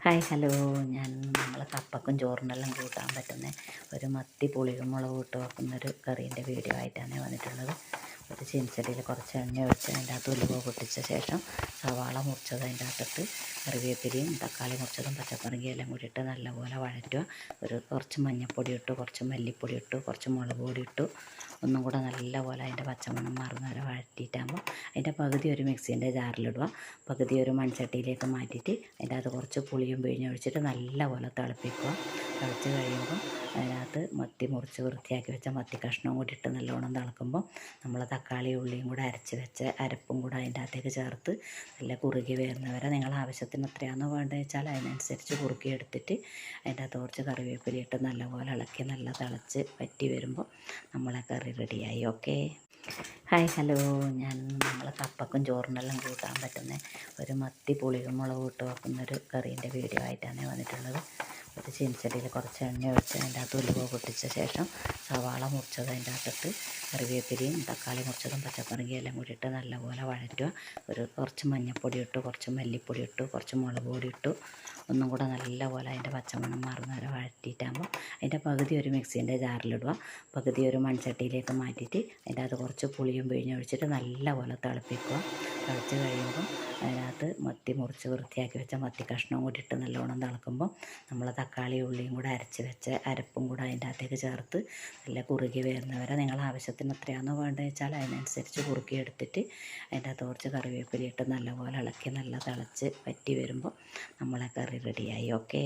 Hi hello. നമ്മൾ കപ്പക്കും ചോറിനെല്ലാം കൂട്ടാൻ പറ്റുന്ന ഒരു മത്തി പുളിയും മുളകും ഇട്ട് വെക്കുന്നൊരു കറീൻ്റെ വീഡിയോ ആയിട്ടാണ് വന്നിട്ടുള്ളത്. ഒരു ചീനച്ചട്ടിയിൽ കുറച്ച് എണ്ണ ഒഴിച്ച് അതിൻ്റെ അകത്ത് ഉലുവ പൊട്ടിച്ച ശേഷം സവാള മുറിച്ചത് അതിൻ്റെ അകത്തിട്ട് കറിവേപ്പിലയും തക്കാളി മുറിച്ചതും പച്ചക്കറിയും എല്ലാം കൂടി ഇട്ട് നല്ലപോലെ വഴറ്റുക. കുറച്ച് മഞ്ഞൾപ്പൊടി ഇട്ടു, കുറച്ച് മല്ലിപ്പൊടി ഇട്ടു, കുറച്ച് മുളക് പൊടി ഇട്ടു. ഒന്നും കൂടെ നല്ലപോലെ അതിൻ്റെ പച്ചമണം മാറുന്ന വരെ വഴറ്റിയിട്ടാകുമ്പോൾ അതിൻ്റെ പകുതി ഒരു മിക്സീൻ്റെ ജാറിലിടുക, പകുതി ഒരു മൺചട്ടിയിലേക്ക് മാറ്റിയിട്ട് അതിൻ്റെ അകത്ത് കുറച്ച് പുളിയും പിഴിഞ്ഞൊഴിച്ചിട്ട് നല്ലപോലെ തിളപ്പിക്കുക. തിളച്ച് കഴിയുമ്പോൾ അതിനകത്ത് മത്തി മുറിച്ച് വൃത്തിയാക്കി വെച്ച മത്തി കഷ്ണവും കൂടി ഇട്ട് നല്ലോണം തിളക്കുമ്പോൾ നമ്മൾ തക്കാളി ഉള്ളിയും കൂടെ അരച്ച് വെച്ച് അരപ്പും കൂടെ അതിൻ്റെ അകത്തേക്ക് ചേർത്ത് നല്ല കുറുകി വരുന്നവരെ നിങ്ങൾ ആവശ്യത്തിന് എത്രയാണോ വേണ്ടത് വെച്ചാൽ അതിനനുസരിച്ച് കുറുക്കി എടുത്തിട്ട് അതിൻ്റെ അകത്ത് കുറച്ച് കറിവേപ്പില ഇട്ട് നല്ലപോലെ ഇളക്കി നല്ല തിളച്ച് വറ്റി വരുമ്പോൾ നമ്മളെ കറി റെഡിയായി. ഓക്കെ. Hi hello. നമ്മൾ കപ്പക്കും ചോറിനെല്ലാം കൂട്ടാൻ പറ്റുന്ന ഒരു മത്തി പുളിയും മുളകും ഇട്ട് വെക്കുന്നൊരു കറീൻ്റെ വീഡിയോ ആയിട്ടാണ് വന്നിട്ടുള്ളത്. ഒരു ചീനച്ചട്ടിയിൽ കുറച്ച് എണ്ണ ഒഴിച്ച് അതിൻ്റെ അകത്ത് ഉലുവ പൊട്ടിച്ച ശേഷം സവാള മുറിച്ചത് അതിൻ്റെ അകത്തിട്ട് കറിവേപ്പിലയും തക്കാളി മുറിച്ചതും പച്ചക്കറിയും എല്ലാം കൂടി ഇട്ട് നല്ലപോലെ വഴറ്റുക. കുറച്ച് മഞ്ഞൾപ്പൊടി ഇട്ടു, കുറച്ച് മല്ലിപ്പൊടി ഇട്ടു, കുറച്ച് മുളക് പൊടി ഇട്ടു. ഒന്നും കൂടെ നല്ലപോലെ അതിൻ്റെ പച്ചമണം മാറുന്ന വരെ വഴറ്റിയിട്ടാകുമ്പോൾ അതിൻ്റെ പകുതി ഒരു മിക്സീൻ്റെ ജാറിലിടുക, പകുതി ഒരു മൺചട്ടിയിലേക്ക് മാറ്റിയിട്ട് അതിൻ്റെ അകത്ത് കുറച്ച് പുളിയും പിഴിഞ്ഞൊഴിച്ചിട്ട് നല്ലപോലെ തിളപ്പിക്കുക. തിളച്ച് കഴിയുമ്പോൾ അതിനകത്ത് മത്തി മുറിച്ച് വൃത്തിയാക്കി വെച്ച മത്തി കഷ്ണവും കൂടി ഇട്ട് നല്ലോണം തിളക്കുമ്പോൾ നമ്മൾ തക്കാളി ഉള്ളിയും കൂടെ അരച്ച് വെച്ച് അരപ്പും കൂടെ അതിൻ്റെ അകത്തേക്ക് ചേർത്ത് നല്ല കുറുകി വരുന്നവരെ നിങ്ങൾ ആവശ്യത്തിന് എത്രയാണോ വേണ്ടത് വെച്ചാൽ അതിനനുസരിച്ച് കുറുക്കി എടുത്തിട്ട് അതിൻ്റെ അകത്ത് കുറച്ച് കറിവേപ്പില ഇട്ട് നല്ലപോലെ ഇളക്കി നല്ല തിളച്ച് വറ്റി വരുമ്പോൾ നമ്മളെ കറി റെഡിയായി. ഓക്കെ.